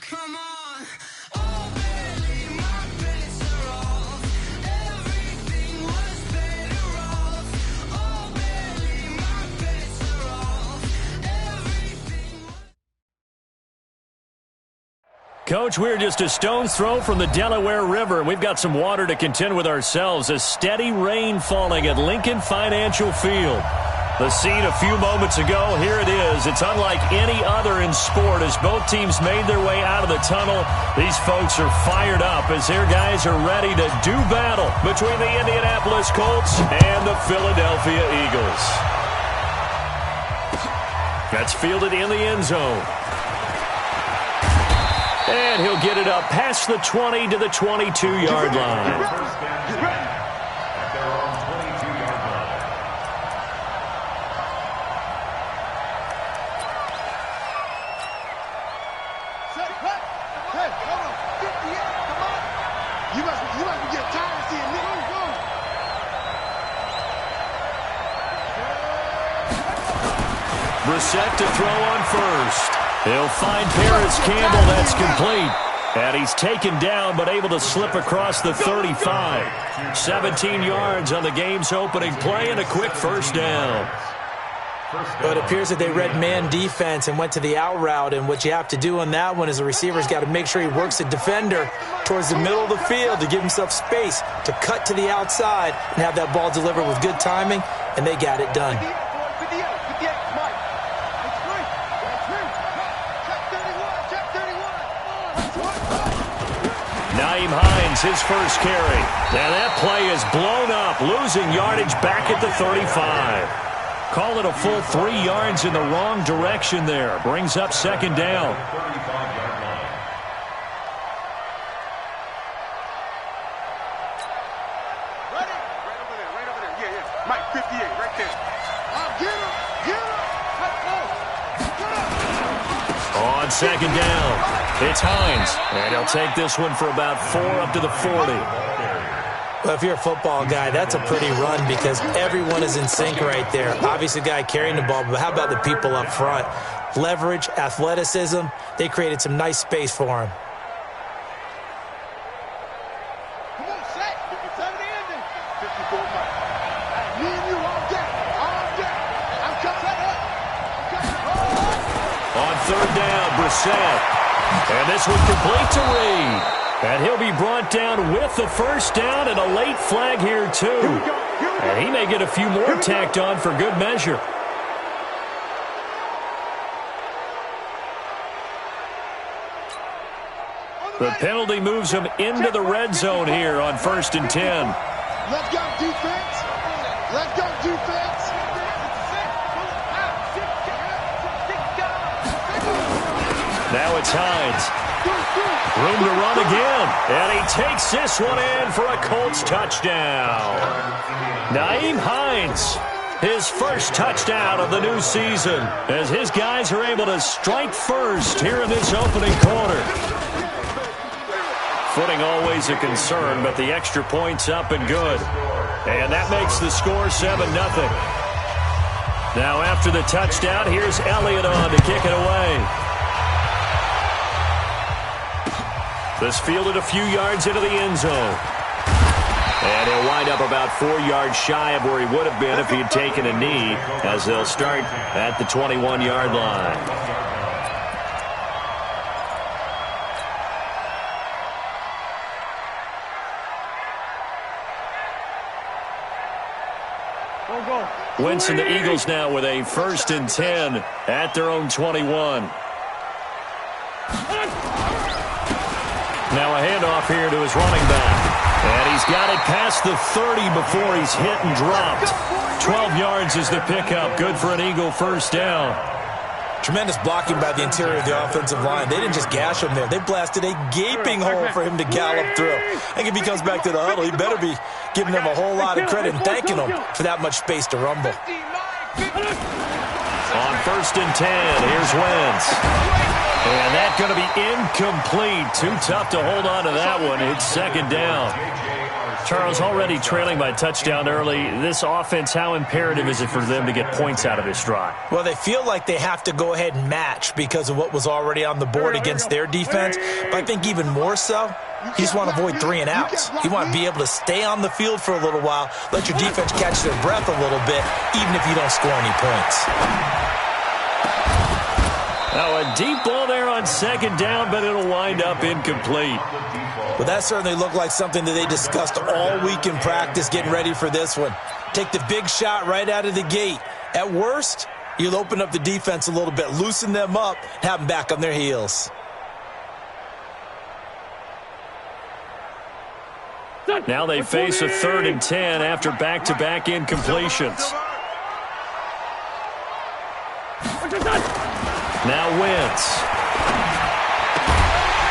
Come on. Oh, Billy, my bets are off. Everything was better off. Oh, Billy, my bets are off. Everything was... Coach, we're just a stone's throw from the Delaware River, and we've got some water to contend with ourselves. A steady rain falling at Lincoln Financial Field. The scene a few moments ago, here it is. It's unlike any other in sport as both teams made their way out of the tunnel. These folks are fired up as their guys are ready to do battle between the Indianapolis Colts and the Philadelphia Eagles. That's fielded in the end zone. And he'll get it up past the 20 to the 22-yard line. Brissett to throw on first. He'll find Paris Campbell. That's complete. And he's taken down but able to slip across the 35. 17 yards on the game's opening play and a quick first down. But it appears that they read man defense and went to the out route. And what you have to do on that one is the receiver's got to make sure he works the defender towards the middle of the field to give himself space to cut to the outside and have that ball delivered with good timing, and they got it done. Hines, his first carry. And that play is blown up, losing yardage back at the 35. Call it a full 3 yards in the wrong direction there. Brings up second down. Mike, 58, right there. On second down, it's Hines. And he'll take this one for about 4 up to the 40. Well, if you're a football guy, that's a pretty run because everyone is in sync right there. Obviously, the guy carrying the ball, but how about the people up front? Leverage, athleticism, they created some nice space for him. Come on, Shaq. 57 the ending. 54 Mike. Me and you all day. All day. I'm coming up. On third down, Brissett. And this one complete to Reed. And he'll be brought down with the first down and a late flag here, too. And he may get a few more tacked on for good measure. The penalty moves him into the red zone here on 1st and 10. Let's go, defense. Let's go, defense. Now it's Hines. Room to run again. And he takes this one in for a Colts touchdown. Nyheim Hines, his first touchdown of the new season, as his guys are able to strike first here in this opening quarter. Footing always a concern, but the extra point's up and good. And that makes the score 7-0. Now after the touchdown, here's Elliott on to kick it away. This fielded a few yards into the end zone. And he'll wind up about 4 yards shy of where he would have been if he had taken a knee, as they'll start at the 21-yard line. Wentz and the Eagles now with a 1st and 10 at their own 21. Now a handoff here to his running back. And he's got it past the 30 before he's hit and dropped. 12 yards is the pickup. Good for an Eagle first down. Tremendous blocking by the interior of the offensive line. They didn't just gash him there. They blasted a gaping hole for him to gallop through. I think if he comes back to the huddle, he better be giving them a whole lot of credit and thanking them for that much space to rumble. On 1st and 10, here's Wentz. And that's going to be incomplete. Too tough to hold on to that one. It's second down. Charles, already trailing by touchdown early. This offense, how imperative is it for them to get points out of this drive? Well, they feel like they have to go ahead and match because of what was already on the board against their defense. But I think even more so, you just want to avoid 3 and outs. You want to be able to stay on the field for a little while, let your defense catch their breath a little bit, even if you don't score any points. Now a deep ball there on second down, but it'll wind up incomplete. Well, that certainly looked like something that they discussed all week in practice getting ready for this one. Take the big shot right out of the gate. At worst, you'll open up the defense a little bit, loosen them up, have them back on their heels. Now they face a 3rd and 10 after back-to-back incompletions. Now Wentz.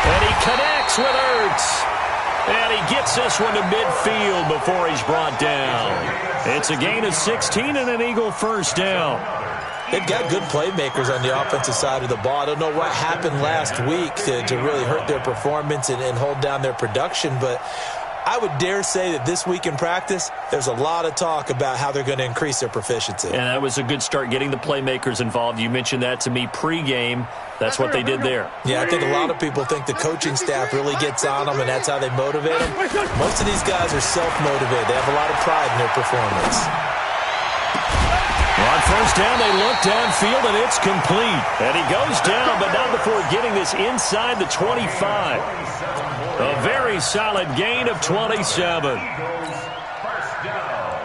And he connects with Ertz. And he gets this one to midfield before he's brought down. It's a gain of 16 and an Eagle first down. They've got good playmakers on the offensive side of the ball. I don't know what happened last week to really hurt their performance and hold down their production, but I would dare say that this week in practice, there's a lot of talk about how they're going to increase their proficiency. And that was a good start getting the playmakers involved. You mentioned that to me pregame. That's what they did there. Yeah, I think a lot of people think the coaching staff really gets on them, and that's how they motivate them. Most of these guys are self-motivated. They have a lot of pride in their performance. On first down, they look downfield, and it's complete. And he goes down, but not before getting this inside the 25. A very solid gain of 27. First down.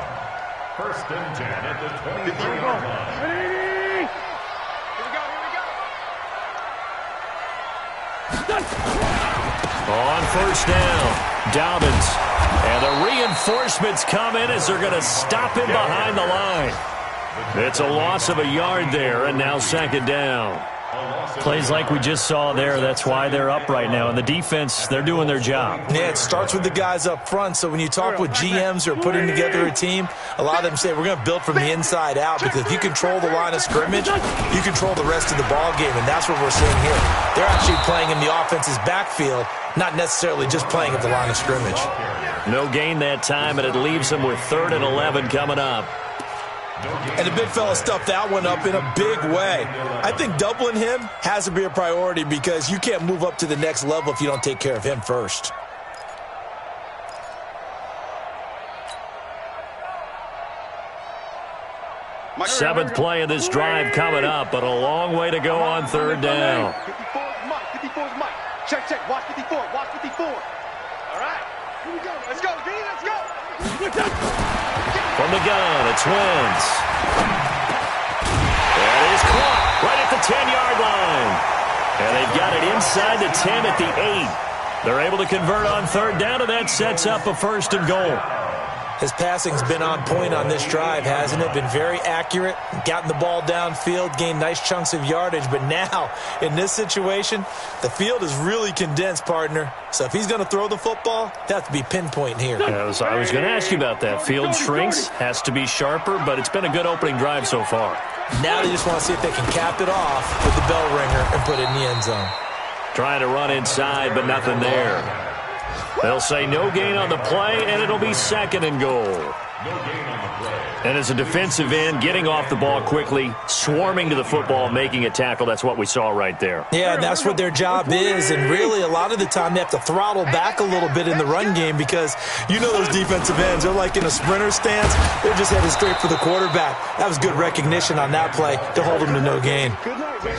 1st and 10 at the 23-yard line. On first down, Dobbins. And the reinforcements come in as they're going to stop him behind the line. It's a loss of a yard there, and now 2nd down. Plays like we just saw there, that's why they're up right now. And the defense, they're doing their job. Yeah, it starts with the guys up front. So when you talk with GMs who are putting together a team, a lot of them say we're going to build from the inside out, because if you control the line of scrimmage, you control the rest of the ball game, and that's what we're seeing here. They're actually playing in the offense's backfield, not necessarily just playing at the line of scrimmage. No gain that time, and it leaves them with 3rd and 11 coming up. And the big fella stuffed that one up in a big way. I think doubling him has to be a priority, because you can't move up to the next level if you don't take care of him first. Seventh play of this drive coming up, but a long way to go on 3rd down. 54's Mike. Check. Watch 54. Watch 54. All right. Here we go. Let's go, D. Let's go. From the gun, it's Wentz. That is caught right at the 10-yard line. And they've got it inside the 10 at the 8. They're able to convert on 3rd down, and that sets up a 1st and goal. His passing's been on point on this drive, hasn't it? Been very accurate, gotten the ball downfield, gained nice chunks of yardage. But now, in this situation, the field is really condensed, partner. So if he's going to throw the football, they have to be pinpoint here. I was going to ask you about that. Field shrinks, has to be sharper, but it's been a good opening drive so far. Now they just want to see if they can cap it off with the bell ringer and put it in the end zone. Trying to run inside, but nothing there. They'll say no gain on the play, and it'll be 2nd and goal. And as a defensive end, getting off the ball quickly, swarming to the football, making a tackle, that's what we saw right there. Yeah, and that's what their job is. And really, a lot of the time, they have to throttle back a little bit in the run game, because you know those defensive ends, they're like in a sprinter stance. They're just headed straight for the quarterback. That was good recognition on that play to hold them to no gain.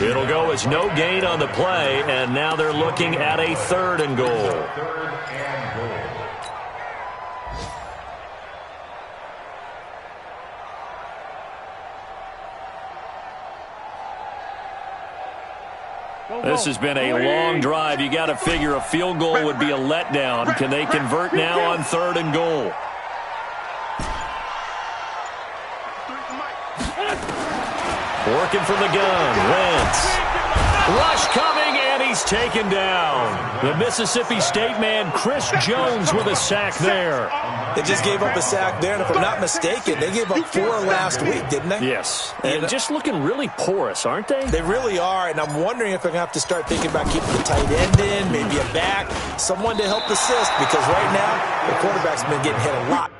It'll go as no gain on the play, and now they're looking at a 3rd and goal. This has been a long drive. You got to figure a field goal would be a letdown. Can they convert now on 3rd and goal? Working from the gun. Wentz. Rush coming, and he is taken down. The Mississippi State man, Chris Jones, with a sack there. They just gave up a sack there, and if I'm not mistaken, they gave up 4 last week, didn't they? Yes, and just looking really porous, aren't they? They really are, and I'm wondering if they're going to have to start thinking about keeping the tight end in, maybe a back, someone to help assist, because right now, the quarterback's been getting hit a lot.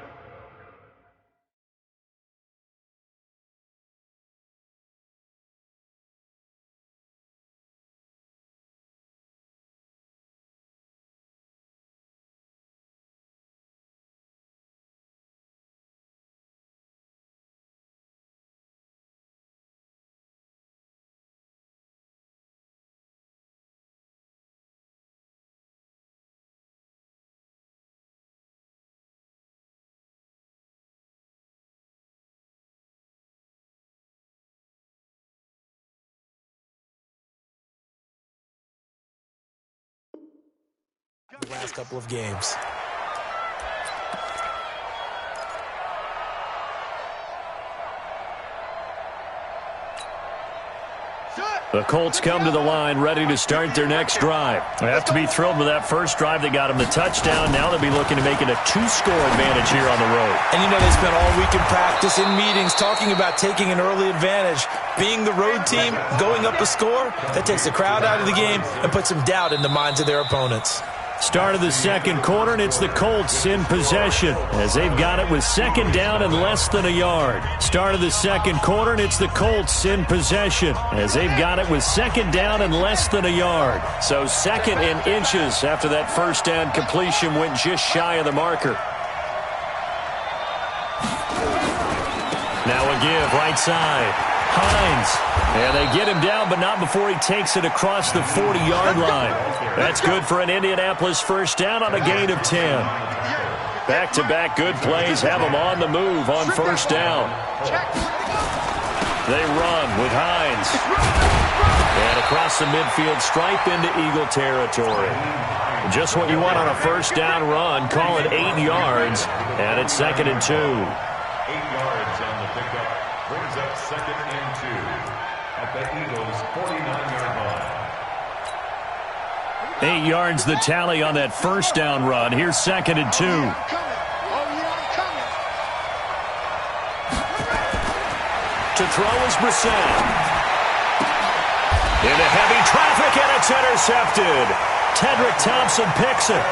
The last couple of games. The Colts come to the line ready to start their next drive. They have to be thrilled with that first drive. They got them the touchdown. Now they'll be looking to make it a 2-score advantage here on the road. And you know, they spent all week in practice, in meetings, talking about taking an early advantage. Being the road team, going up a score, that takes the crowd out of the game and puts some doubt in the minds of their opponents. Start of the second quarter, and it's the Colts in possession as they've got it with second down and less than a yard. Start of the second quarter, and it's the Colts in possession as they've got it with second down and less than a yard. So second in inches after that first down completion went just shy of the marker. Now a give right side. Hines. And they get him down, but not before he takes it across the 40-yard line. That's good for an Indianapolis first down on a gain of 10. Back-to-back good plays have them on the move on first down. They run with Hines. And across the midfield stripe into Eagle territory. Just what you want on a first down run. Call it 8 yards, and it's 2nd and 2. 8 yards on the pickup. Brings up 2nd and 2 at the Eagles' 49-yard line. 8 yards the tally on that first down run. Here's 2nd and 2. To throw is Brissett. Into heavy traffic, and it's intercepted. Tedrick Thompson picks it.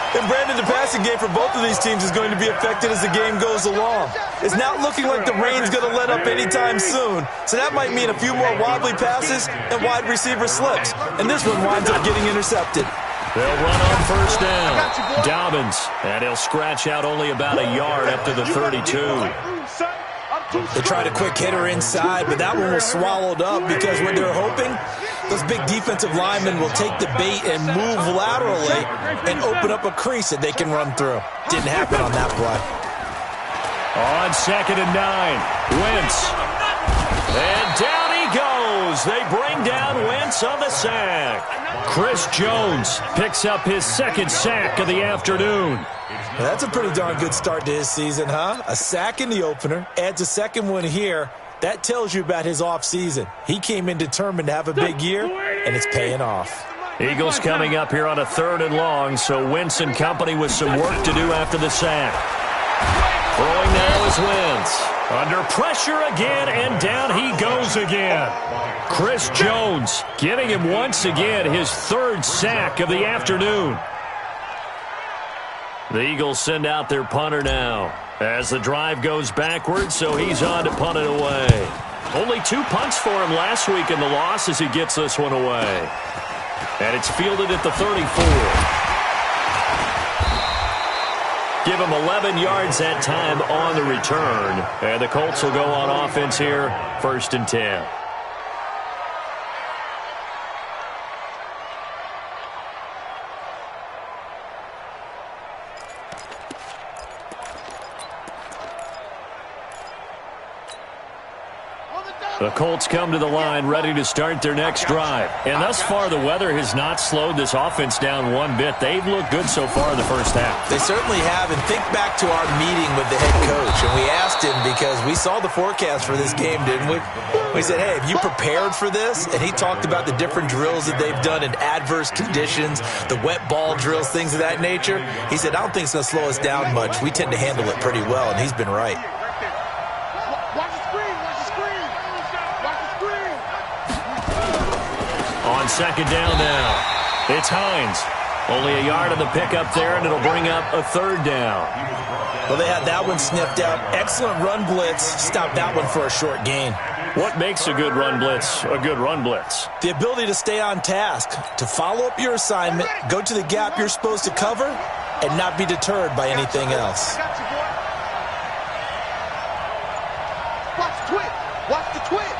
And Brandon, the passing game for both of these teams is going to be affected as the game goes along. It's not looking like the rain's going to let up anytime soon. So that might mean a few more wobbly passes and wide receiver slips. And this one winds up getting intercepted. They'll run on first down. Dobbins, and he'll scratch out only about a yard up to the 32. They tried a quick hitter inside, but that one was swallowed up because what they're hoping, those big defensive linemen will take the bait and move laterally and open up a crease that they can run through. Didn't happen on that play. On 2nd and 9, Wentz. And down he goes. They bring down Wentz on the sack. Chris Jones picks up his 2nd sack of the afternoon. Well, that's a pretty darn good start to his season, huh? A sack in the opener, adds a 2nd one here. That tells you about his offseason. He came in determined to have a big year, and it's paying off. Eagles coming up here on a 3rd and long, so Wentz and company with some work to do after the sack. Throwing now is Wentz. Under pressure again, and down he goes again. Chris Jones giving him once again his 3rd sack of the afternoon. The Eagles send out their punter now as the drive goes backwards, so he's on to punt it away. Only 2 punts for him last week in the loss as he gets this one away. And it's fielded at the 34. Give him 11 yards that time on the return. And the Colts will go on offense here, 1st and 10. The Colts come to the line ready to start their next drive. And thus far, the weather has not slowed this offense down one bit. They've looked good so far in the first half. They certainly have. And think back to our meeting with the head coach. And we asked him because we saw the forecast for this game, didn't we? We said, hey, have you prepared for this? And he talked about the different drills that they've done in adverse conditions, the wet ball drills, things of that nature. He said, I don't think it's going to slow us down much. We tend to handle it pretty well, and he's been right. On second down now, it's Hines. Only a yard on the pickup there, and it'll bring up a third down. Well, they had that one sniffed out. Excellent run blitz. Stopped that one for a short gain. What makes a good run blitz a good run blitz? The ability to stay on task, to follow up your assignment, go to the gap you're supposed to cover, and not be deterred by anything else. Watch the twist. Watch the twist.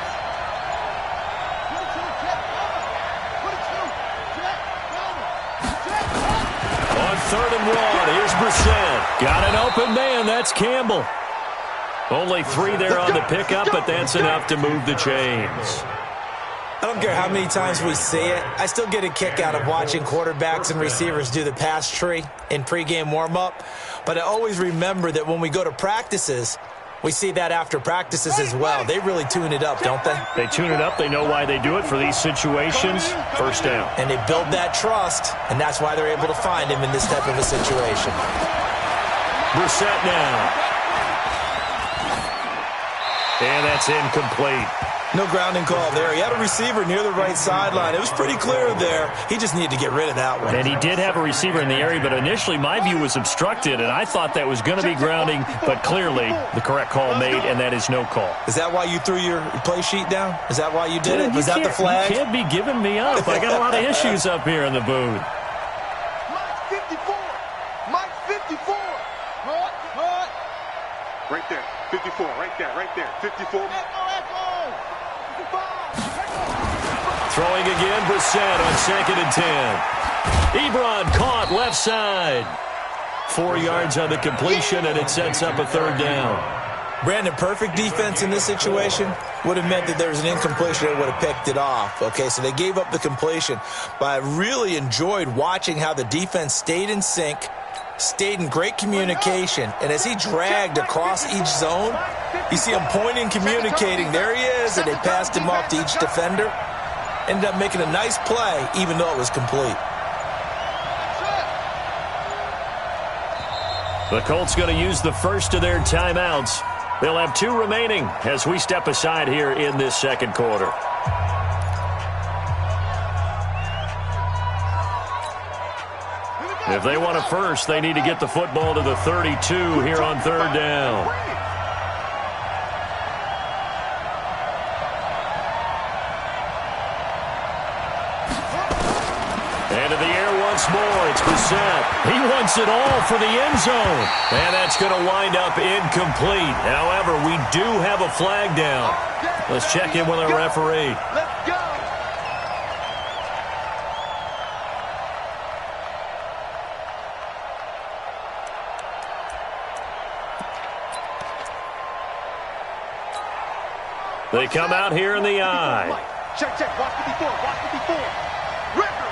On 3rd and 1, here's Brissett. Got an open man. That's Campbell. Only 3 there on the pickup, but that's enough to move the chains. I don't care how many times we see it. I still get a kick out of watching quarterbacks and receivers do the pass tree in pregame warm-up. But I always remember that when we go to practices, we see that after practices as well. They really tune it up, don't they? They tune it up. They know why they do it for these situations. First down. And they build that trust, and that's why they're able to find him in this type of a situation. Brissett now. And that's incomplete. No grounding call there. He had a receiver near the right sideline. It was pretty clear there. He just needed to get rid of that one. And he did have a receiver in the area, but initially my view was obstructed, and I thought that was going to be grounding, but clearly the correct call made, and that is no call. Is that why you threw your play sheet down? Is that why you did it? Was that the flag? You can't be giving me up. I got a lot of issues up here in the booth. Mike 54. Mike 54. Hut. Right there. 54. Right there. 54. Throwing again, Brissett on 2nd and 10. Ebron caught left side. 4 yards on the completion, and it sets up a 3rd down. Brandon, perfect defense in this situation would have meant that there was an incompletion that would have picked it off. Okay, so they gave up the completion. But I really enjoyed watching how the defense stayed in sync, stayed in great communication, and as he dragged across each zone, you see him pointing, communicating. There he is, and they passed him off to each defender. Ended up making a nice play, even though it was complete. The Colts going to use the first of their timeouts. They'll have 2 remaining as we step aside here in this second quarter. If they want a first, they need to get the football to the 32 here on 3rd down. And in the air once more, it's Brissett. He wants it all for the end zone. And that's going to wind up incomplete. However, we do have a flag down. Let's check in with our referee. Let's go. They come out here in the eye. Check. Watch the before. Record.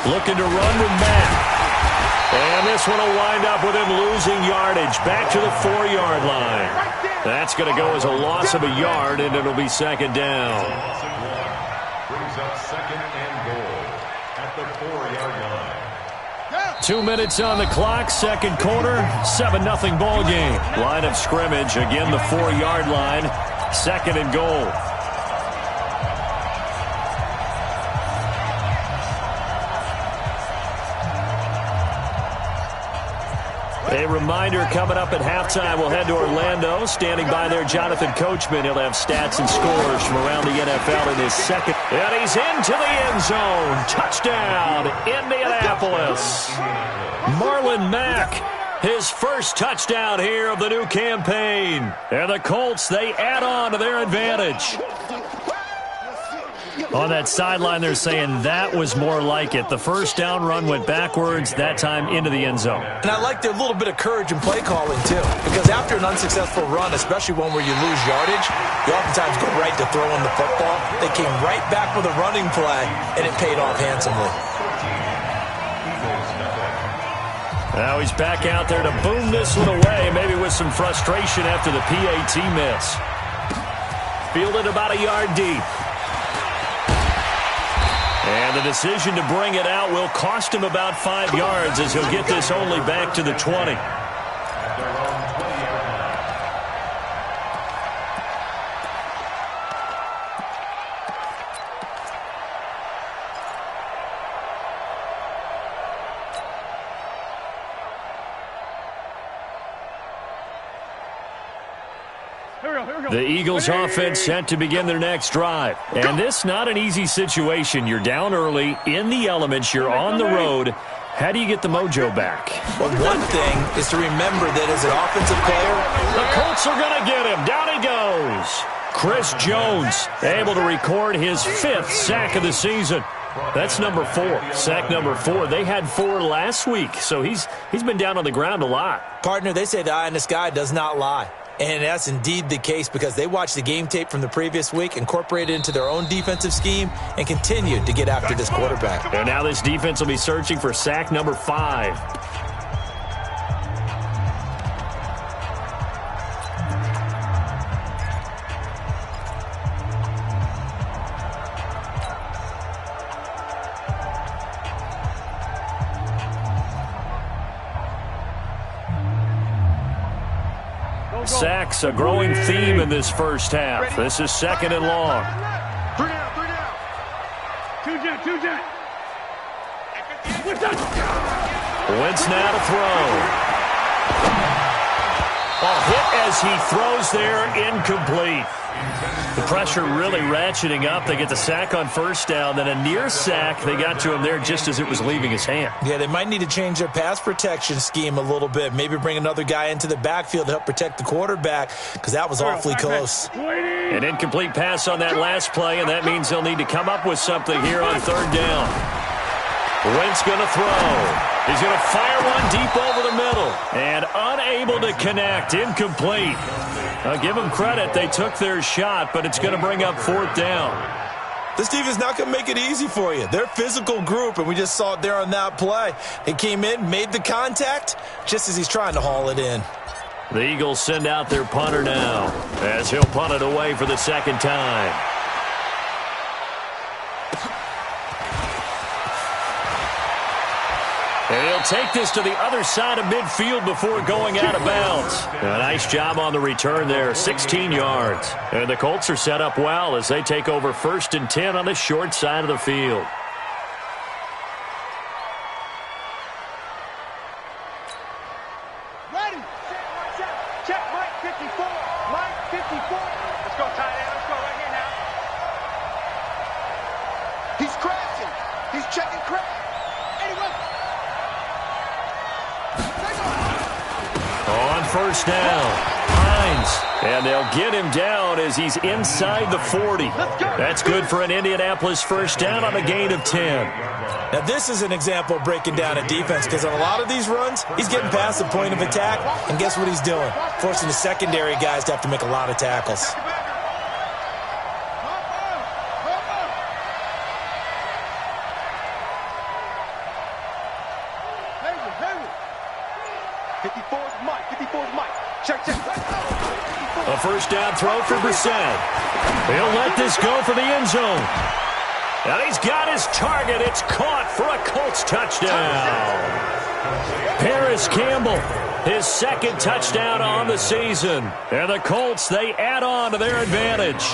Looking to run with Matt. And this one will wind up with him losing yardage. Back to the 4-yard line. That's going to go as a loss of a yard, and it'll be 2nd down. Brings up 2nd and goal at the 4-yard line. 2 minutes on the clock, second quarter, 7-0 ball game. Line of scrimmage, again the 4-yard line, 2nd and goal. A reminder, coming up at halftime, we'll head to Orlando. Standing by there, Jonathan Coachman. He'll have stats and scores from around the NFL in his second. And he's into the end zone. Touchdown, Indianapolis. Marlon Mack, his first touchdown here of the new campaign. And the Colts, they add on to their advantage. On that sideline, they're saying that was more like it. The first down run went backwards, that time into the end zone. And I like their little bit of courage in play calling, too. Because after an unsuccessful run, especially one where you lose yardage, you oftentimes go right to throwing the football. They came right back with a running play, and it paid off handsomely. Now he's back out there to boom this one away, maybe with some frustration after the PAT miss. Fielded about a yard deep. And the decision to bring it out will cost him about 5 yards as he'll get this only back to the 20. The Eagles offense set to begin their next drive. And this not an easy situation. You're down early, in the elements, you're on the road. How do you get the mojo back? Well, one thing is to remember that as an offensive player, the Colts are going to get him. Down he goes. Chris Jones able to record his 5th sack of the season. That's number 4, sack number 4. They had 4 last week, so he's been down on the ground a lot. Partner, they say the eye in the sky does not lie. And that's indeed the case because they watched the game tape from the previous week, incorporated it into their own defensive scheme, and continued to get after this quarterback. And now this defense will be searching for sack number 5. Sacks, a growing theme in this first half. This is 2nd and long. 3 down, 3 down. 2 jet. Wentz now to throw. A hit as he throws there, incomplete. The pressure really ratcheting up. They get the sack on first down, then a near sack. They got to him there just as it was leaving his hand. Yeah, they might need to change their pass protection scheme a little bit. Maybe bring another guy into the backfield to help protect the quarterback because that was awfully close. An incomplete pass on that last play, and that means they'll need to come up with something here on 3rd down. Wentz going to throw. He's going to fire one deep over the middle. And unable to connect. Incomplete. I'll give them credit. They took their shot, but it's going to bring up 4th down. This defense is not going to make it easy for you. They're a physical group, and we just saw it there on that play. He came in, made the contact, just as he's trying to haul it in. The Eagles send out their punter now as he'll punt it away for the 2nd time. And he'll take this to the other side of midfield before going out of bounds. A nice job on the return there, 16 yards. And the Colts are set up well as they take over 1st and 10 on the short side of the field. Ready. Check, Mike 54. Mike 54. Let's go, tight end. Let's go right here now. He's crashing. He's checking crash. Anyway. On first down, Hines. And they'll get him down as he's inside the 40. That's good for an Indianapolis first down on a gain of 10. Now, this is an example of breaking down a defense because on a lot of these runs, he's getting past the point of attack, and guess what he's doing? Forcing the secondary guys to have to make a lot of tackles. A first down throw for Brissett. He'll let this go for the end zone. And he's got his target. It's caught for a Colts touchdown. Paris Campbell, his 2nd touchdown on the season. And the Colts, they add on to their advantage.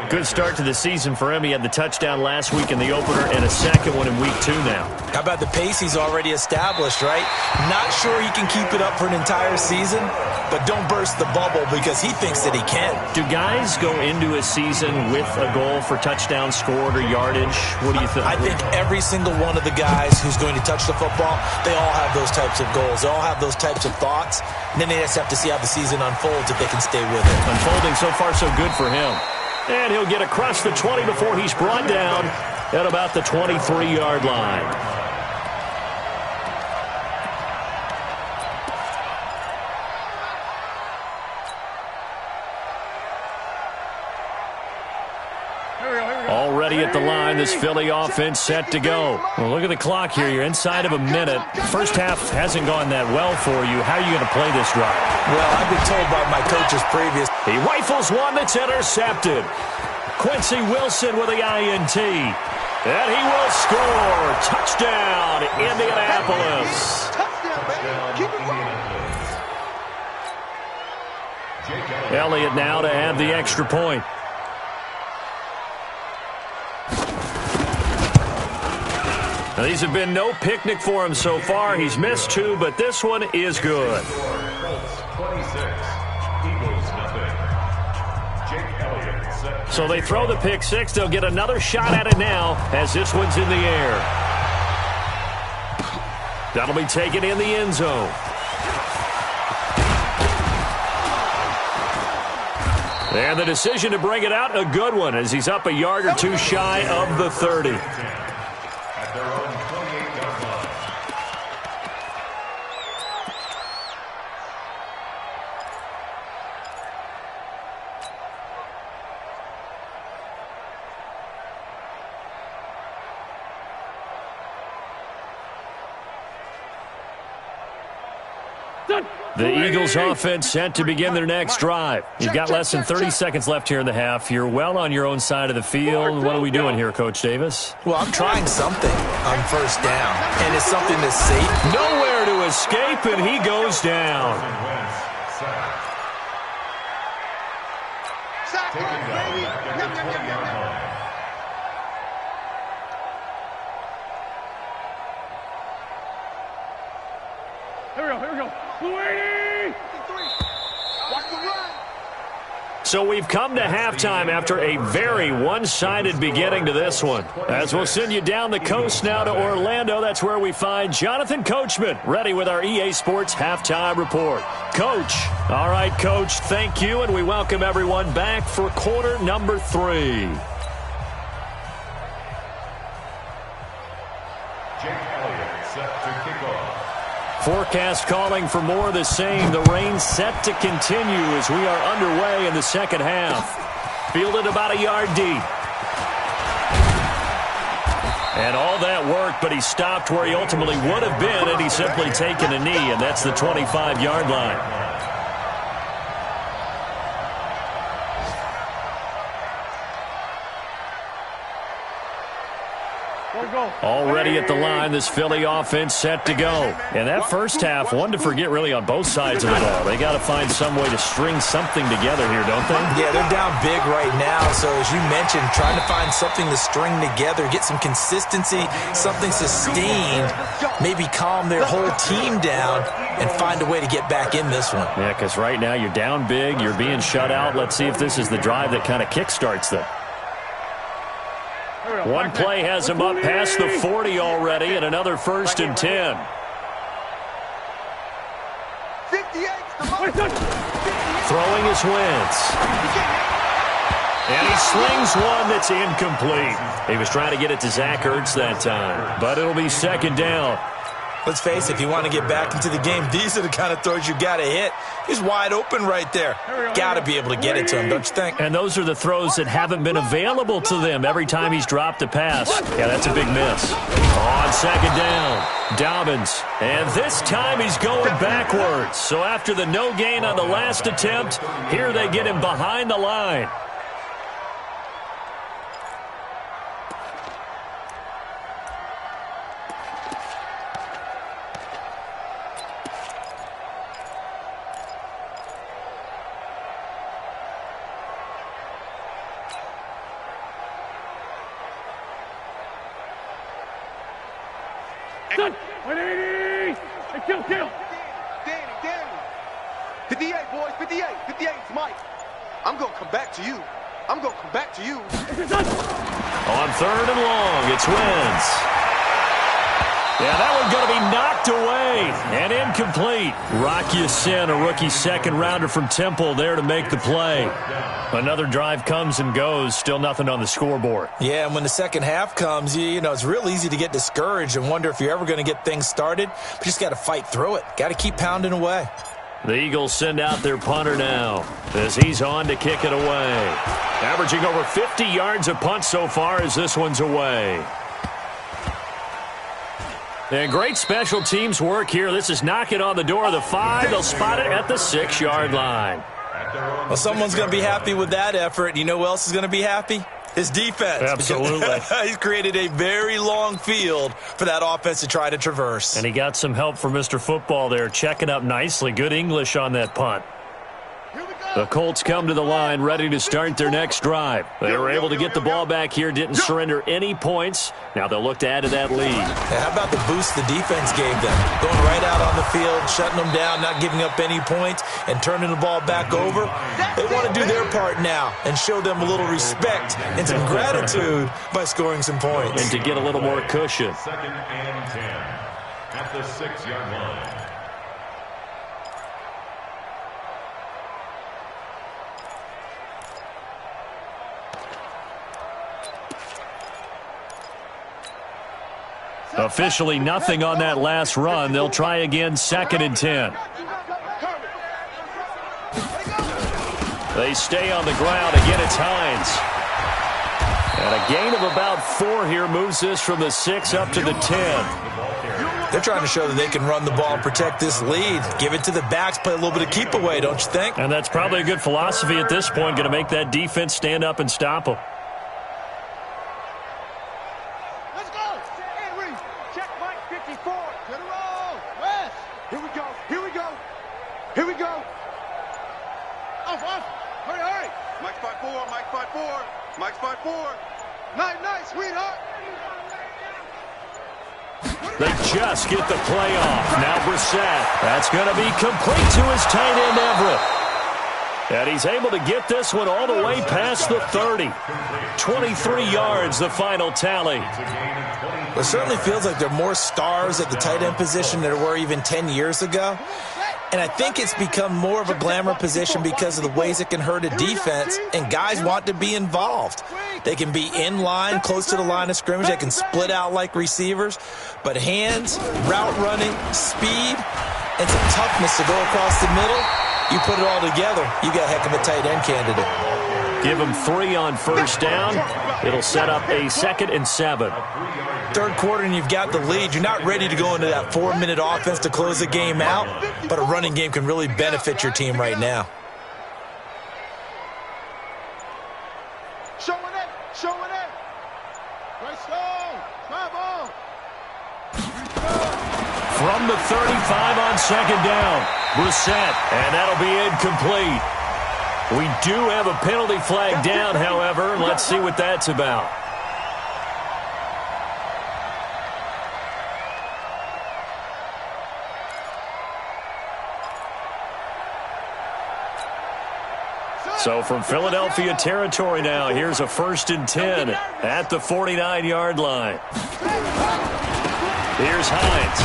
Good start to the season for him. He had the touchdown last week in the opener and a 2nd one in week 2 now. How about the pace he's already established, right? Not sure he can keep it up for an entire season, but don't burst the bubble because he thinks that he can. Do guys go into a season with a goal for touchdown scored or yardage? What do you think? I think every single one of the guys who's going to touch the football, they all have those types of goals. They all have those types of thoughts. And then they just have to see how the season unfolds if they can stay with it. Unfolding so far so good for him. And he'll get across the 20 before he's brought down at about the 23-yard line. Already at the line, this Philly offense set to go. Well, look at the clock here. You're inside of a minute. First half hasn't gone that well for you. How are you going to play this drive? Well, I've been told by my coaches previous. He rifles one that's intercepted. Quincy Wilson with the INT. And he will score. Touchdown, Indianapolis. Elliott now to add the extra point. Now, these have been no picnic for him so far. He's missed two, but this one is good. 26, Eagles nothing. Jake Elliott set. So they throw the pick six. They'll get another shot at it now as this one's in the air. That'll be taken in the end zone. And the decision to bring it out, a good one, as he's up a yard or two shy of the 30. At their own 28-yard line. The Eagles offense set to begin their next drive. You've got less than 30 seconds left here in the half. You're well on your own side of the field. What are we doing here, Coach Davis? Well, I'm trying something on first down, and it's something that's safe. Nowhere to escape, and he goes down. Taken down at the 20-yard line. Here we go. Louie! Watch the run. So we've come to halftime after a very one-sided beginning to this one. As we'll send you down the coast now to Orlando, that's where we find Jonathan Coachman, ready with our EA Sports Halftime Report. Coach. All right, Coach, thank you, and we welcome everyone back for quarter number 3. Jake Elliott set to kick off. Forecast calling for more of the same. The rain set to continue as we are underway in the second half. Fielded about a yard deep. And all that worked, but he stopped where he ultimately would have been had he simply taken a knee, and that's the 25-yard line. Already at the line, this Philly offense set to go. And that first half, one to forget really on both sides of the ball. They got to find some way to string something together here, don't they? Yeah, they're down big right now. So as you mentioned, trying to find something to string together, get some consistency, something sustained, maybe calm their whole team down and find a way to get back in this one. Yeah, because right now you're down big, you're being shut out. Let's see if this is the drive that kind of kickstarts them. One play has him up past the 40 already, and another 1st and 10. 58. Throwing his Wentz. And he slings one that's incomplete. He was trying to get it to Zach Ertz that time, but it'll be second down. Let's face it, if you want to get back into the game, these are the kind of throws you got to hit. He's wide open right there. Got to be able to get it to him, don't you think? And those are the throws that haven't been available to them every time he's dropped a pass. Yeah, that's a big miss. On second down, Dobbins. And this time he's going backwards. So after the no gain on the last attempt, here they get him behind the line. Danny. 58, boys, 58. 58, it's Mike. I'm going to come back to you. I'm going to come back to you. On 3rd and long, it's Wentz. Yeah, that one's going to be knocked away and incomplete. Rock Ya-Sin, a rookie second-rounder from Temple, there to make the play. Another drive comes and goes, still nothing on the scoreboard. Yeah, and when the second half comes, you know, it's real easy to get discouraged and wonder if you're ever going to get things started. But you just got to fight through it. Got to keep pounding away. The Eagles send out their punter now as he's on to kick it away. Averaging over 50 yards a punt so far as this one's away. And great special teams work here. This is knocking on the door of the 5. They'll spot it at the 6-yard line. Well, someone's going to be happy with that effort. You know who else is going to be happy? His defense. Absolutely. He's created a very long field for that offense to try to traverse. And he got some help from Mr. Football there, checking up nicely. Good English on that punt. The Colts come to the line, ready to start their next drive. They were able to get the ball back here, didn't surrender any points. Now they'll look to add to that lead. How about the boost the defense gave them? Going right out on the field, shutting them down, not giving up any points, and turning the ball back over. They want to do their part now and show them a little respect and some gratitude by scoring some points. And to get a little more cushion. Second and 10 at the 6-yard line. Officially nothing on that last run. They'll try again, 2nd and 10. They stay on the ground. Again, it's Hines. And a gain of about 4 here moves this from the 6 up to the 10. They're trying to show that they can run the ball and protect this lead. Give it to the backs, play a little bit of keep away, don't you think? And that's probably a good philosophy at this point, going to make that defense stand up and stop them. Here we go. Off. Hurry. Mike spot 4. Nice, sweetheart. They just get the play off. Now Brissett. That's going to be complete to his tight end, Everett. And he's able to get this one all the way past the 30. 23 yards, the final tally. It certainly feels like there are more stars at the tight end position than there were even 10 years ago. And I think it's become more of a glamour position because of the ways it can hurt a defense, and guys want to be involved. They can be in line, close to the line of scrimmage. They can split out like receivers. But hands, route running, speed, and some toughness to go across the middle, you put it all together, you got a heck of a tight end candidate. Give him 3 on first down. It'll set up a 2nd and 7. Third quarter and you've got the lead. You're not ready to go into that 4-minute offense to close the game out, but a running game can really benefit your team right now. Showing it. Right stone. Drive on. From the 35 on 2nd down. Brissett, and that'll be incomplete. We do have a penalty flag down, however. Let's see what that's about. So from Philadelphia territory now, here's a 1st and 10 at the 49-yard line. Here's Hines.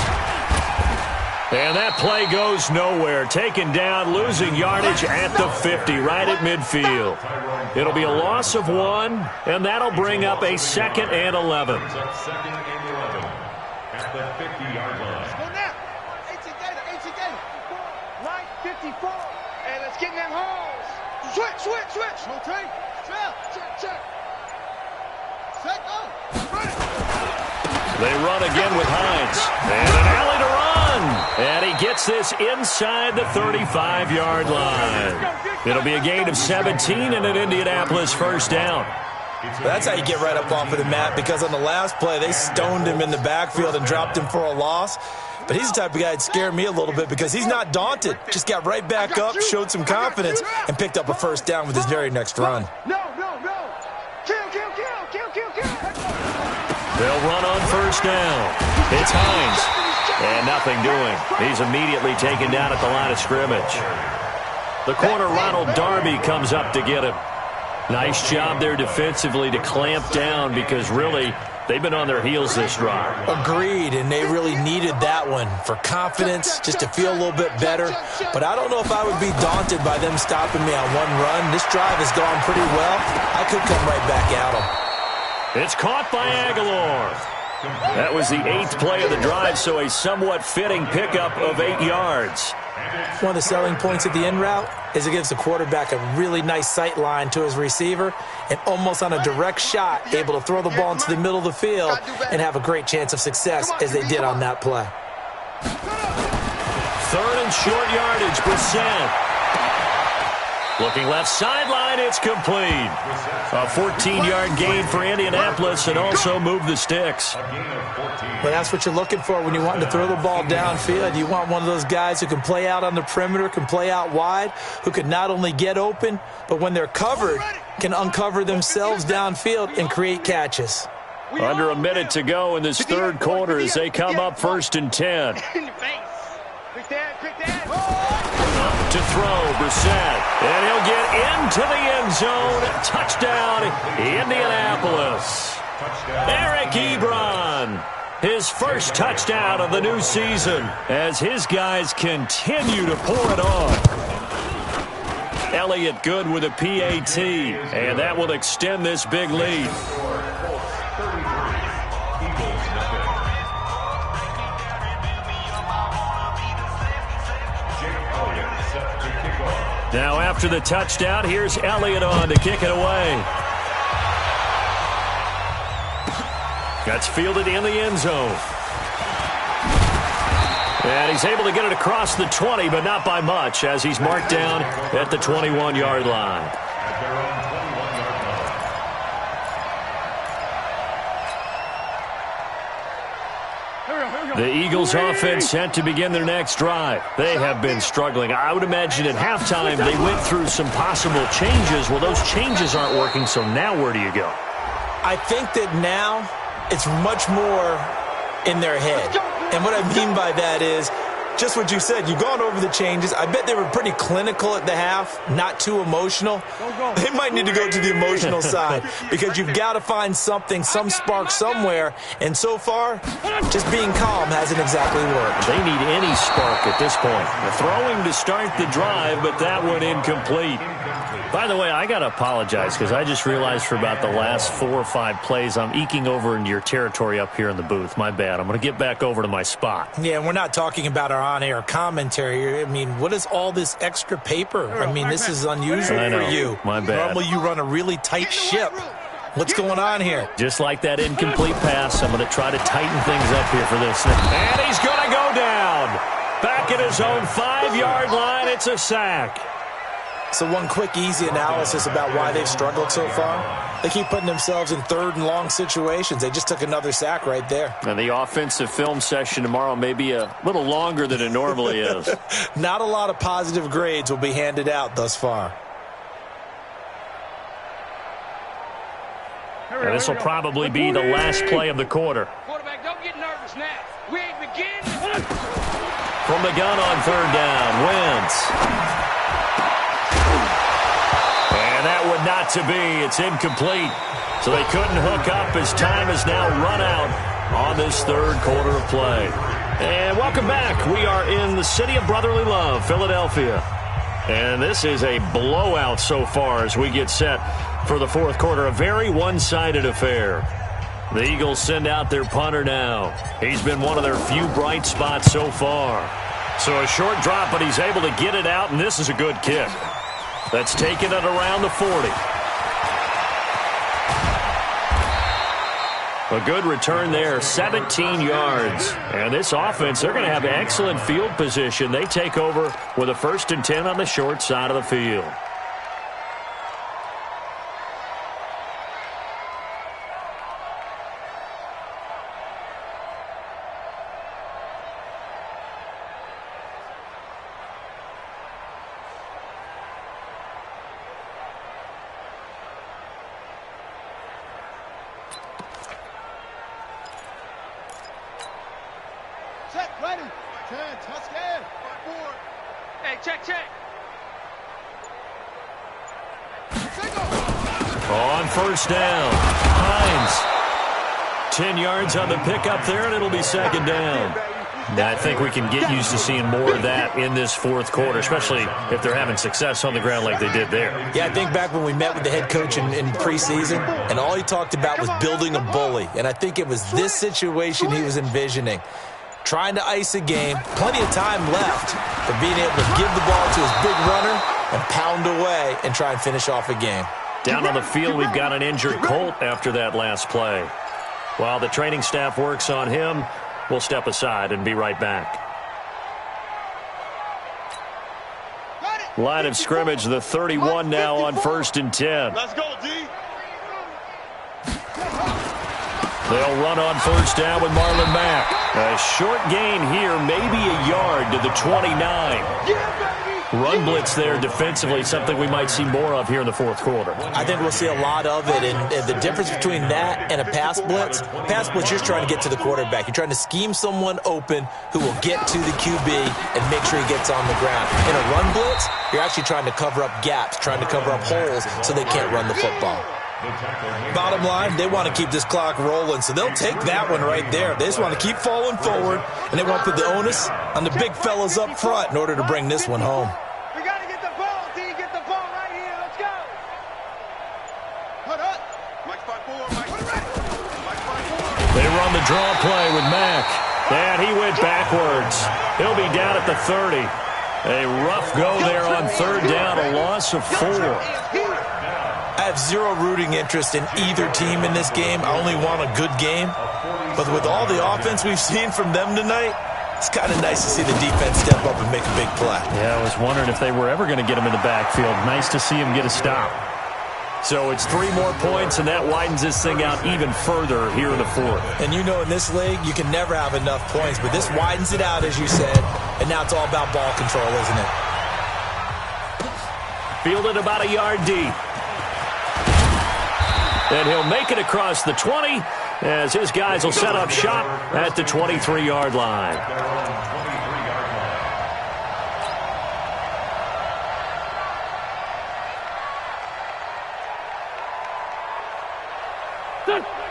And that play goes nowhere. Taken down, losing yardage at the 50, right at midfield. It'll be a loss of 1, and that'll bring up a 2nd and 11. At the 50-yard line. Go now. 18 Gator. Line 54. And let's get in them holes. Switch. Rotate. Check. Set, go. Run it. They run again with Hines. And an alley to run. And he gets this inside the 35-yard line. It'll be a gain of 17 and an Indianapolis 1st down. That's how you get right up off of the mat, because on the last play, they stoned him in the backfield and dropped him for a loss. But he's the type of guy that scared me a little bit because he's not daunted. Just got right back up, showed some confidence, and picked up a 1st down with his very next run. No. Kill. They'll run on 1st down. It's Hines. And nothing doing. He's immediately taken down at the line of scrimmage. The corner, Ronald Darby, comes up to get him. Nice job there defensively to clamp down because really they've been on their heels this drive. Agreed, and they really needed that one for confidence, just to feel a little bit better. But I don't know if I would be daunted by them stopping me on one run. This drive has gone pretty well. I could come right back at them. It's caught by Aguilar. That was the 8th play of the drive, so a somewhat fitting pickup of 8 yards. One of the selling points of the in route is it gives the quarterback a really nice sight line to his receiver and almost on a direct shot able to throw the ball into the middle of the field and have a great chance of success as they did on that play. 3rd and short yardage, Brissett. Looking left sideline, it's complete. A 14-yard gain for Indianapolis and also move the sticks. Well, that's what you're looking for when you want to throw the ball downfield. You want one of those guys who can play out on the perimeter, can play out wide, who can not only get open, but when they're covered, can uncover themselves downfield and create catches. Under a minute to go in this 3rd quarter as they come up 1st and 10. To throw, Brissett, and he'll get into the end zone. Touchdown, Indianapolis. Eric Ebron, his first touchdown of the new season as his guys continue to pour it on. Elliott good with a PAT, and that will extend this big lead. Now after the touchdown, here's Elliott on to kick it away. That's fielded in the end zone. And he's able to get it across the 20, but not by much as he's marked down at the 21-yard line. The Eagles offense set to begin their next drive. They have been struggling. I would imagine at halftime they went through some possible changes. Well, those changes aren't working, so now where do you go? I think that now it's much more in their head. And what I mean by that is just what you said. You've gone over the changes. I bet they were pretty clinical at the half, not too emotional. They might need to go to the emotional side because you've got to find something, some spark somewhere. And so far, just being calm hasn't exactly worked. They need any spark at this point. The throwing to start the drive, but that one incomplete. By the way, I got to apologize because I just realized for about the last 4 or 5 plays, I'm eking over into your territory up here in the booth. My bad. I'm going to get back over to my spot. Yeah, and we're not talking about our on-air commentary. I mean, what is all this extra paper? I mean, this is unusual for you. My bad. Normally you run a really tight ship. What's going on here? Just like that incomplete pass, I'm going to try to tighten things up here for this. And he's going to go down. Back at his own 5-yard line, it's a sack. So one quick, easy analysis about why they've struggled so far. They keep putting themselves in 3rd and long situations. They just took another sack right there. And the offensive film session tomorrow may be a little longer than it normally is. Not a lot of positive grades will be handed out thus far. And this will probably be the last play of the quarter. Quarterback, don't get nervous now. We ain't beginning. From the gun on 3rd down, Wentz. And that would not to be. It's incomplete. So they couldn't hook up as time has now run out on this 3rd quarter of play. And welcome back. We are in the city of brotherly love, Philadelphia. And this is a blowout so far as we get set for the 4th quarter. A very one-sided affair. The Eagles send out their punter now. He's been one of their few bright spots so far. So a short drop, but he's able to get it out, and this is a good kick. That's taken it around the 40. A good return there, 17 yards. And this offense, they're going to have excellent field position. They take over with a 1st and 10 on the short side of the field. On first down, Hines. 10 yards on the pickup there, and it'll be second down. Now, I think we can get used to seeing more of that in this fourth quarter, especially if they're having success on the ground like they did there. Yeah, I think back when we met with the head coach in preseason, and all he talked about was building a bully. And I think it was this situation he was envisioning. Trying to ice a game, plenty of time left, but being able to give the ball to his big runner and pound away and try and finish off a game. Down on the field, we've got an injured Colt after that last play. While the training staff works on him, we'll step aside and be right back. Line of scrimmage, the 31 now on 1st and 10. Let's go, D. They'll run on first down with Marlon Mack. A short gain here, maybe a yard to the 29. Run blitz there defensively, something we might see more of here in the fourth quarter. I think we'll see a lot of it, and the difference between that and a pass blitz, you're just trying to get to the quarterback. You're trying to scheme someone open who will get to the QB and make sure he gets on the ground. In a run blitz, you're actually trying to cover up gaps, trying to cover up holes so they can't run the football. Bottom line, they want to keep this clock rolling, so they'll take that one right there. They just want to keep falling forward, and they want to put the onus on the big fellas up front in order to bring this one home. We got to get the ball, D. Get the ball right here. Let's go. Put up. Mike 5-4. Mike. They run the draw play with Mack. And he went backwards. He'll be down at the 30. A rough go there on third down, a loss of 4. I have zero rooting interest in either team in this game. I only want a good game. But with all the offense we've seen from them tonight, it's kind of nice to see the defense step up and make a big play. Yeah, I was wondering if they were ever going to get him in the backfield. Nice to see him get a stop. So it's 3 more points, and that widens this thing out even further here in the fourth. And you know in this league, you can never have enough points, but this widens it out, as you said, and now it's all about ball control, isn't it? Fielded about a yard deep. And he'll make it across the 20 as his guys will set up shop at the 23-yard line.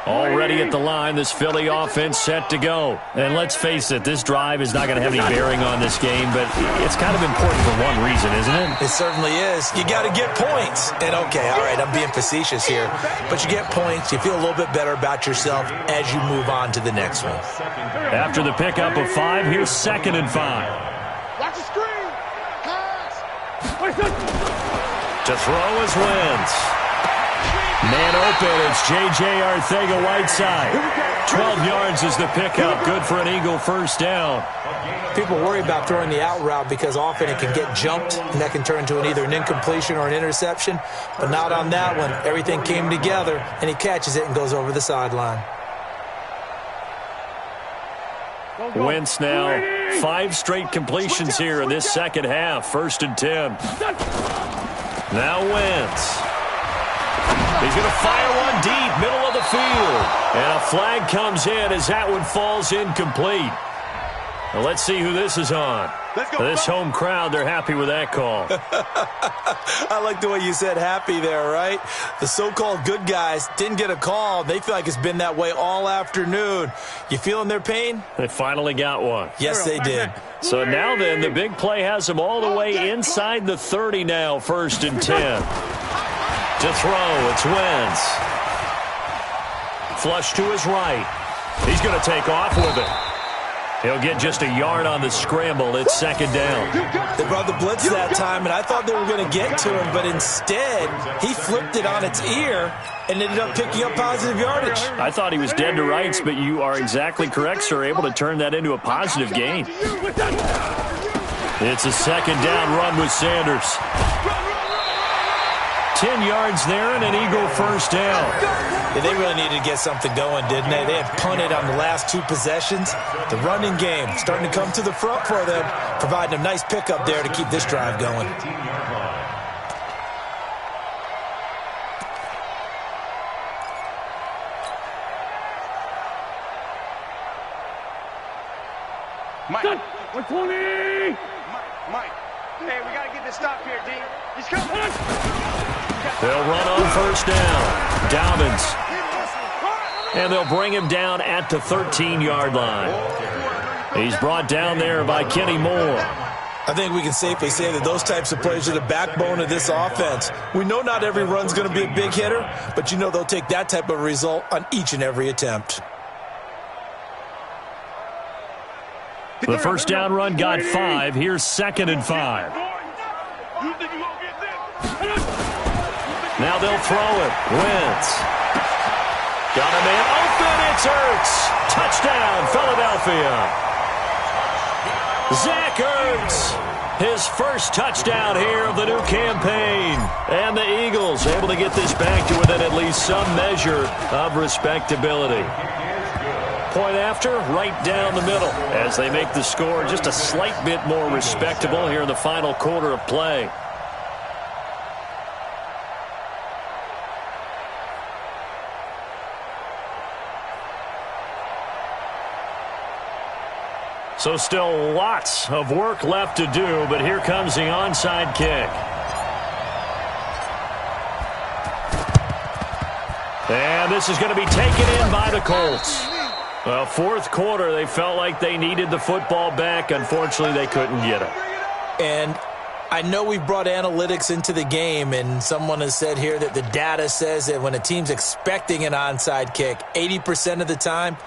Already at the line, this Philly offense set to go. And let's face it, this drive is not going to have any bearing on this game, but it's kind of important for one reason, isn't it? It certainly is. You got to get points. And okay, all right, I'm being facetious here, but you get points, you feel a little bit better about yourself as you move on to the next one. After the pickup of 5, here's 2nd and 5. Watch the screen. Pass. To throw is Wentz. Man open, it's J.J. Arcega-Whiteside. 12 yards is the pickup. Good for an Eagle first down. People worry about throwing the out route because often it can get jumped, and that can turn into either an incompletion or an interception. But not on that one. Everything came together, and he catches it and goes over the sideline. Wentz now 5 straight completions here in this second half. 1st and 10. Now Wentz. He's going to fire one deep, middle of the field. And a flag comes in as that one falls incomplete. Now let's see who this is on. This home crowd, they're happy with that call. I like the way you said happy there, right? The so-called good guys didn't get a call. They feel like it's been that way all afternoon. You feeling their pain? They finally got one. Yes, they did. So now then, the big play has them all the way inside the 30 now, 1st and 10. To throw, it's Wentz. Flush to his right. He's going to take off with it. He'll get just a yard on the scramble. It's 2nd down. They brought the blitz that time, and I thought they were going to get to him, but instead, he flipped it on its ear and ended up picking up positive yardage. I thought he was dead to rights, but you are exactly correct, sir. Able to turn that into a positive gain. It's a 2nd down run with Sanders. 10 yards there and an Eagle first down. Yeah, they really needed to get something going, didn't they? They had punted on the last 2 possessions. The running game starting to come to the front for them, providing a nice pickup there to keep this drive going. Mike. 120. Mike. Hey, we got to get this stop here, D. He's coming. They'll run on first down. Dobbins. And they'll bring him down at the 13-yard line. He's brought down there by Kenny Moore. I think we can safely say that those types of plays are the backbone of this offense. We know not every run's going to be a big hitter, but you know they'll take that type of result on each and every attempt. The first down run got 5. Here's 2nd and 5. Now they'll throw it. Wentz. Got a man open. It's Ertz. Touchdown, Philadelphia. Zach Ertz, his first touchdown here of the new campaign. And the Eagles able to get this back to within at least some measure of respectability. Point after, right down the middle as they make the score just a slight bit more respectable here in the final quarter of play. So still lots of work left to do, but here comes the onside kick. And this is going to be taken in by the Colts. Well, fourth quarter, they felt like they needed the football back. Unfortunately, they couldn't get it. And I know we've brought analytics into the game, and someone has said here that the data says that when a team's expecting an onside kick, 80% of the time,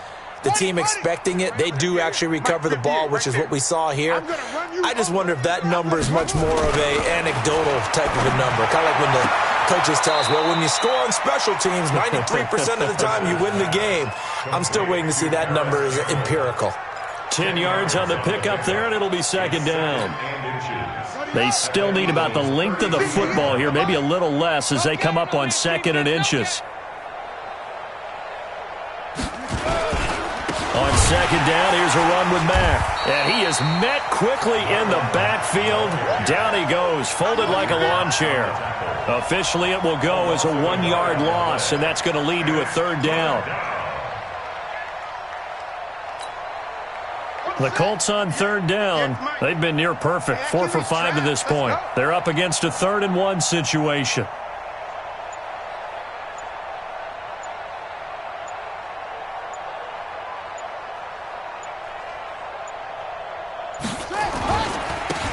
the team expecting it, they do actually recover the ball, which is what we saw here. I just wonder if that number is much more of a anecdotal type of a number. Kind of like when the coaches tell us, well, when you score on special teams, 93% of the time you win the game. I'm still waiting to see that number is empirical. 10 yards on the pickup there, and it'll be 2nd down. They still need about the length of the football here, maybe a little less as they come up on 2nd and inches. On 2nd down, here's a run with Mack. And he is met quickly in the backfield. Down he goes, folded like a lawn chair. Officially, it will go as a 1-yard loss, and that's going to lead to a 3rd down. The Colts on 3rd down. They've been near perfect, 4 for 5 to this point. They're up against a 3rd and 1 situation.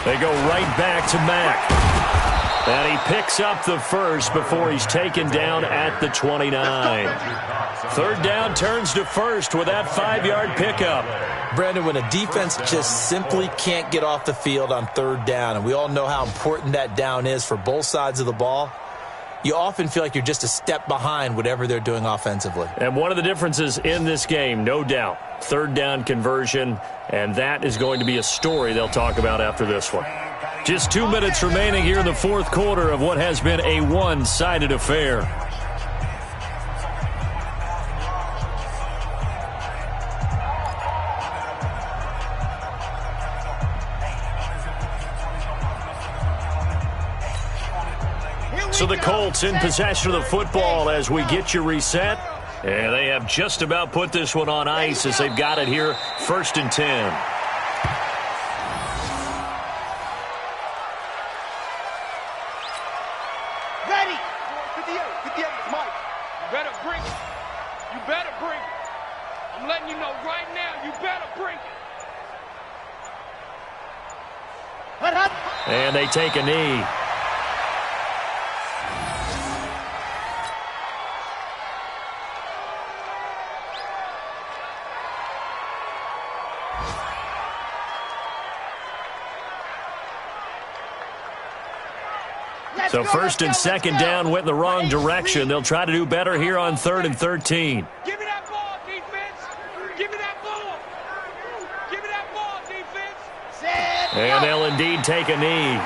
They go right back to Mack. And he picks up the first before he's taken down at the 29. 3rd down turns to 1st with that 5-yard pickup. Brandon, when a defense just simply can't get off the field on 3rd down, and we all know how important that down is for both sides of the ball, you often feel like you're just a step behind whatever they're doing offensively. And one of the differences in this game, no doubt, 3rd down conversion, and that is going to be a story they'll talk about after this one. Just 2 minutes remaining here in the fourth quarter of what has been a one-sided affair. So the Colts in possession of the football as we get you reset. And they have just about put this one on ice as they've got it here, 1st and 10. Ready. 58, Mike. You better bring it. You better bring it. I'm letting you know right now, you better bring it. And they take a knee. So 1st and 2nd down went in the wrong direction. They'll try to do better here on 3rd and 13. Give me that ball, defense. Give me that ball. Give me that ball, defense. And they'll indeed take a knee.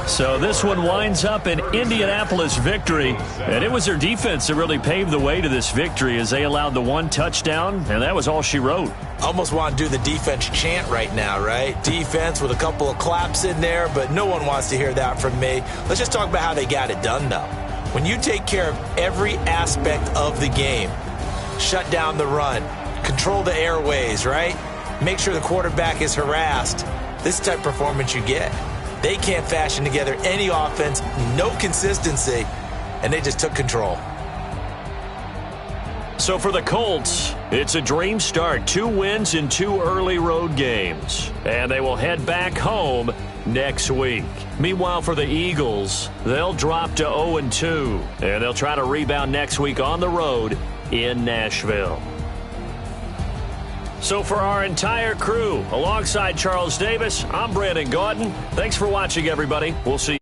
So this one winds up an Indianapolis victory, and it was their defense that really paved the way to this victory as they allowed the one touchdown, and that was all she wrote. Almost want to do the defense chant right now, right? Defense with a couple of claps in there, but no one wants to hear that from me. Let's just talk about how they got it done, though. When you take care of every aspect of the game, shut down the run, control the airways, right? Make sure the quarterback is harassed. This type of performance you get. They can't fashion together any offense, no consistency, and they just took control. So for the Colts, it's a dream start. 2 wins in 2 early road games. And they will head back home next week. Meanwhile, for the Eagles, they'll drop to 0-2. And they'll try to rebound next week on the road in Nashville. So for our entire crew, alongside Charles Davis, I'm Brandon Gaudin. Thanks for watching, everybody. We'll see you.